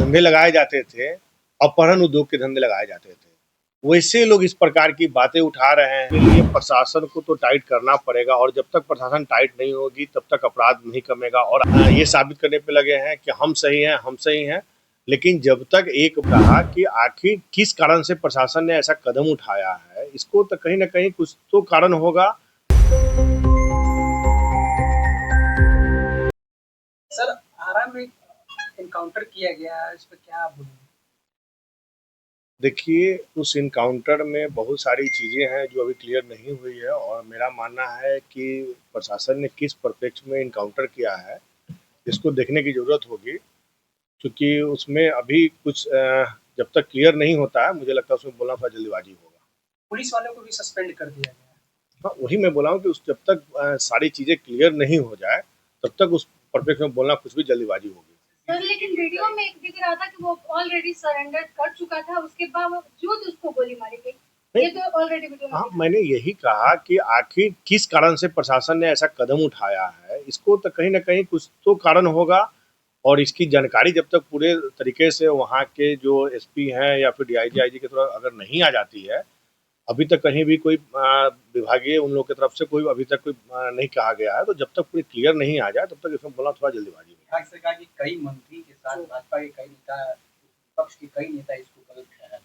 धंधे लगाए जाते थे, अपहरण उद्योग के धंधे लगाए जाते थे। वैसे लोग इस प्रकार की बातें उठा रहे हैं। इसके लिए प्रशासन को तो टाइट करना पड़ेगा और जब तक प्रशासन टाइट नहीं होगी तब तक अपराध नहीं कमेगा और ये साबित करने पे लगे हैं कि हम सही हैं, हम सही हैं। लेकिन जब तक एक कहा कि आखिर किस कारण से प्रशासन ने ऐसा कदम उठाया है, इसको तो कहीं न कहीं कुछ तो कारण होगा। सर, आरा में एनकाउंटर किया गया है, इस पे क्या आप बोलेंगे? देखिए, उस एनकाउंटर में बहुत सारी चीज़ें हैं जो अभी क्लियर नहीं हुई है और मेरा मानना है कि प्रशासन ने किस परिप्रेक्ष्य में एनकाउंटर किया है, इसको देखने की ज़रूरत होगी। क्योंकि उसमें अभी कुछ जब तक क्लियर नहीं होता है, मुझे लगता है उसमें बोलना थोड़ा जल्दीबाजी होगा। पुलिस वालों को भी सस्पेंड कर दिया गया है। हाँ, वही मैं बोला हूँ कि जब तक सारी चीज़ें क्लियर नहीं हो जाए, तब तक उस परिप्रेक्ष्य में बोलना कुछ भी जल्दीबाजी होगी। सर, लेकिन वीडियो में दिख रहा था कि वो ऑलरेडी सरेंडर कर चुका था, उसके बावजूद उसको गोली मारी गई। ये तो ऑलरेडी वीडियो में हाँ, मैंने यही कहा कि आखिर किस कारण से प्रशासन ने ऐसा कदम उठाया है, इसको तो कहीं न कहीं कुछ तो कारण होगा और इसकी जानकारी जब तक पूरे तरीके से वहाँ के जो एसपी हैं या फिर डीआईजी, आईजी की तरफ अगर नहीं आ जाती है, अभी तक कहीं भी कोई विभागीय उन लोगों की तरफ से कोई अभी तक कोई नहीं कहा गया है, तो जब तक पूरी क्लियर नहीं आ जाए, तब तक इसमें बोलना थोड़ा जल्दीबाजी है। विभाग से कहा कि कई मंत्री के साथ भाजपा के कई नेता, विपक्ष के कई नेता इसको गलत ठहरा।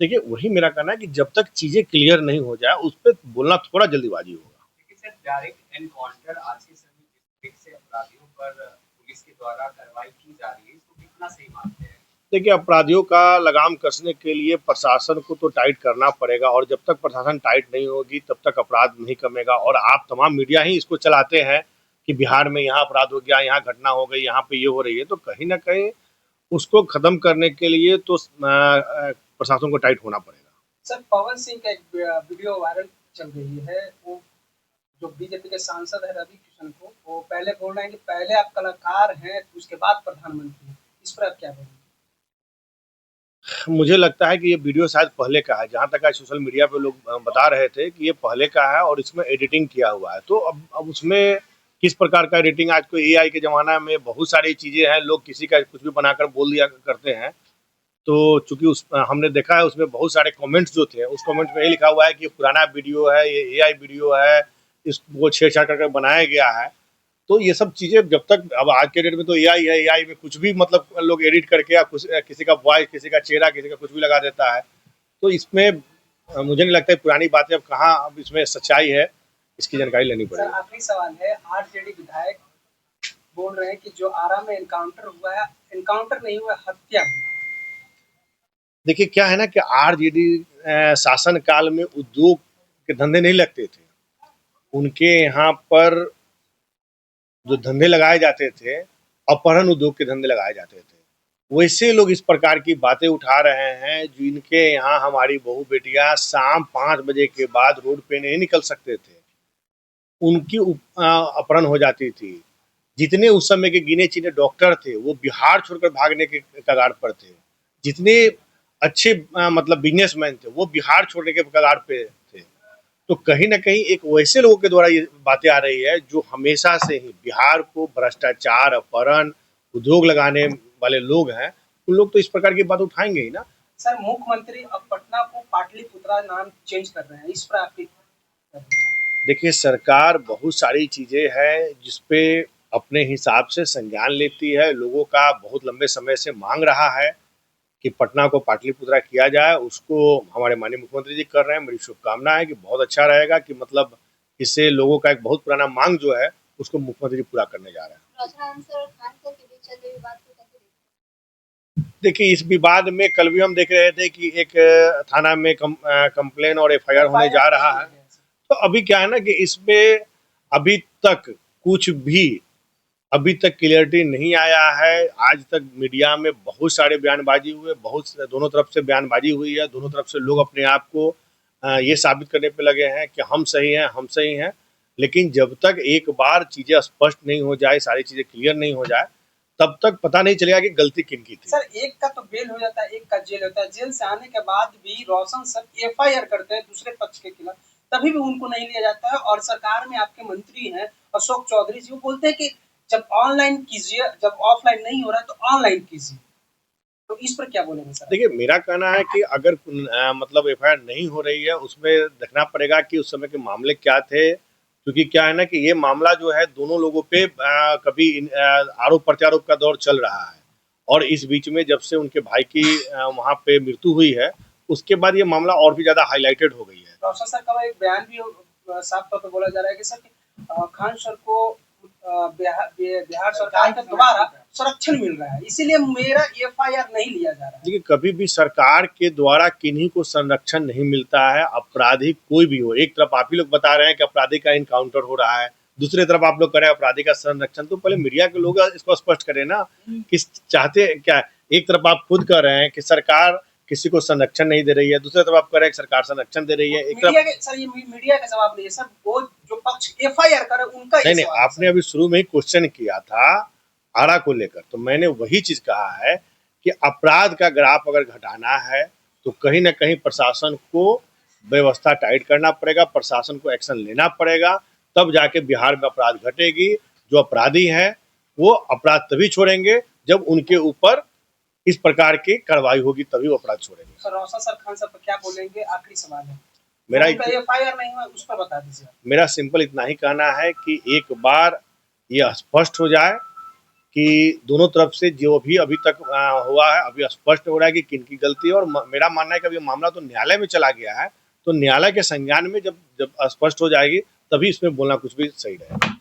देखिए, वही मेरा कहना है कि जब तक चीज़ें क्लियर नहीं हो जाए, उस पे बोलना थोड़ा जल्दीबाजी होगा। लेकिन सर, डायरेक्ट एनकाउंटर आज के समय जिस तरीके से अपराधियों पर पुलिस के द्वारा कार्रवाई की जा रही है, इसको कितना सही मानते हैं? देखिए, अपराधियों का लगाम कसने के लिए प्रशासन को तो टाइट करना पड़ेगा और जब तक प्रशासन टाइट नहीं होगी, तब तक अपराध नहीं कमेगा और आप तमाम मीडिया ही इसको चलाते हैं कि बिहार में यहाँ अपराध हो गया, यहाँ घटना हो गई, यहाँ पे ये हो रही है, तो कहीं न कहीं उसको खत्म करने के लिए तो प्रशासन को टाइट होना पड़ेगा। सर, पवन सिंह का एक वीडियो वायरल चल रही है, वो जो बीजेपी के सांसद है रवि किशन को, वो पहले बोल रहे हैं कि पहले आप कलाकार हैं, उसके बाद प्रधानमंत्री। इस पर आप क्या बोलेंगे? मुझे लगता है कि ये वीडियो शायद पहले का है, जहाँ तक आज सोशल मीडिया पे लोग बता रहे थे कि ये पहले का है और इसमें एडिटिंग किया हुआ है। तो अब उसमें किस प्रकार का एडिटिंग, आज तो एआई के ज़माना में बहुत सारी चीज़ें हैं, लोग किसी का कुछ भी बनाकर बोल दिया करते हैं। तो चूँकि हमने देखा है उसमें बहुत सारे कमेंट्स जो थे, उस कमेंट में ये लिखा हुआ है कि ये पुराना वीडियो है, ये एआई वीडियो है, इसको छेड़-छाड़ करके बनाया गया है। तो ये सब चीज़ें जब तक, अब आज के डेट में तो एआई है, एआई में कुछ भी मतलब लोग एडिट करके या कुछ किसी का वॉइस, किसी का चेहरा, किसी का कुछ भी लगा देता है। तो इसमें मुझे नहीं लगता है पुरानी बातें अब कहाँ, अब इसमें सच्चाई है, इसकी जानकारी लेनी सर, पड़ेगी। आखिरी सवाल है, आरजेडी विधायक बोल रहे हैं कि जो आरा में एनकाउंटर हुआ है, एनकाउंटर नहीं हुआ, हत्या हुई। देखिए, क्या है ना कि आरजेडी शासन काल में उद्योग के धंधे नहीं लगते थे। उनके यहाँ पर जो धंधे लगाए जाते थे, अपहरण उद्योग के धंधे लगाए जाते थे। वैसे लोग इस प्रकार की बातें उठा रहे हैं, जिनके यहाँ हमारी बहू बेटियां शाम 5 बजे के बाद रोड पे नहीं निकल सकते थे, उनकी अपहरण हो जाती थी। जितने उस समय के गिने चुने डॉक्टर थे, वो बिहार छोड़कर भागने के कगार पर थे। जितने अच्छे मतलब बिजनेसमैन थे, वो बिहार छोड़ने के कगार पे थे। तो कहीं न कहीं एक वैसे लोगों के द्वारा ये बातें आ रही है जो हमेशा से ही बिहार को भ्रष्टाचार, अपहरण, उद्योग लगाने वाले लोग हैं, उन लोग तो इस प्रकार की बात उठाएंगे ही ना। सर, मुख्यमंत्री अब पटना को पाटलिपुत्रा नाम चेंज कर रहे हैं, इस पर आपकी? देखिए, सरकार बहुत सारी चीज़ें हैं जिसपे अपने हिसाब से संज्ञान लेती है। लोगों का बहुत लंबे समय से मांग रहा है कि पटना को पाटलिपुत्रा किया जाए, उसको हमारे माननीय मुख्यमंत्री जी कर रहे हैं। मेरी शुभकामना है कि बहुत अच्छा रहेगा कि मतलब इससे लोगों का एक बहुत पुराना मांग जो है, उसको मुख्यमंत्री जी पूरा करने जा रहे हैं। देखिए, इस विवाद में कल भी हम देख रहे थे कि एक थाना में कंप्लेन और एफआईआर होने जा रहा है। तो अभी क्या है ना कि इसमें अभी तक कुछ भी अभी तक क्लियरिटी नहीं आया है। आज तक मीडिया में बहुत सारे बयानबाजी हुए, दोनों तरफ से बयानबाजी हुई है, दोनों तरफ से लोग अपने आप को ये साबित करने पे लगे हैं कि हम सही हैं, हम सही हैं। लेकिन जब तक एक बार चीज़ें स्पष्ट नहीं हो जाए, सारी चीज़ें क्लियर नहीं हो जाए, तब तक पता नहीं चलेगा कि गलती किनकी थी। सर, एक का तो बेल हो जाता है, एक का जेल होता है। जेल से आने के बाद भी रोशन सर एफआईआर करते हैं दूसरे पक्ष के खिलाफ, तभी भी उनको नहीं लिया जाता है। और सरकार में आपके मंत्री हैं अशोक चौधरी जी, वो बोलते हैं कि जब ऑनलाइन कीजिए, जब ऑफलाइन नहीं हो रहा है तो ऑनलाइन कीजिए। इस पर क्या बोलेंगे सर? देखिए, मेरा कहना है कि अगर मतलब एफआईआर नहीं हो रही है, उसमें देखना पड़ेगा कि उस समय के मामले क्या थे, क्योंकि क्या है ना कि ये मामला जो है दोनों लोगों पे कभी आरोप प्रत्यारोप का दौर चल रहा है, और इस बीच में जब से उनके भाई की वहाँ पे मृत्यु हुई है, उसके बाद ये मामला और भी ज्यादा हाईलाइटेड हो गई है। रोशन सर का एक बयान भी साफ तौर पर बोला जा रहा है कि सर खान सर को बिहार सरकार के द्वारा संरक्षण मिल रहा है, इसीलिए मेरा एफआईआर नहीं लिया जा रहा है। देखिए, कभी भी सरकार के द्वारा किन्हीं को संरक्षण नहीं मिलता है, अपराधी कोई भी हो। एक तरफ आप ही लोग बता रहे हैं कि अपराधी का इनकाउंटर हो रहा है, दूसरी तरफ आप लोग कर रहे हैं अपराधी का संरक्षण। तो पहले मीडिया के लोग इसको स्पष्ट करें ना कि चाहते क्या। एक तरफ आप खुद कह रहे हैं कि सरकार किसी को संरक्षण नहीं दे रही है, दूसरी तरफ आप कह रहे हैं कि सरकार संरक्षण दे रही है। एक तरफ सर ये मीडिया का जवाब नहीं है सर, वो जो पक्ष एफआईआर करे उनका नहीं, आपने अभी शुरू में ही क्वेश्चन किया था आरा को लेकर, तो मैंने वही चीज कहा है कि अपराध का ग्राफ अगर घटाना है तो कहीं ना कहीं प्रशासन को व्यवस्था टाइट करना पड़ेगा, प्रशासन को एक्शन लेना पड़ेगा, तब जाके बिहार में अपराध घटेगी। जो अपराधी हैं वो अपराध तभी छोड़ेंगे जब उनके ऊपर इस प्रकार की कार्रवाई होगी, तभी वो अपराध छोड़ेंगे। सर रोशन सर खान सर पर क्या बोलेंगे? आखिरी सवाल है, मेरा एफआईआर नहीं हुआ उस पर बता दीजिए। मेरा सिंपल इतना ही कहना है कि एक बार ये स्पष्ट हो जाए कि दोनों तरफ से जो भी अभी तक हुआ है, अभी स्पष्ट हो रहा है कि किनकी गलती है। और मेरा मानना है कि अभी मामला तो न्यायालय में चला गया है, तो न्यायालय के संज्ञान में जब स्पष्ट हो जाएगी तभी इसमें बोलना कुछ भी सही रहेगा।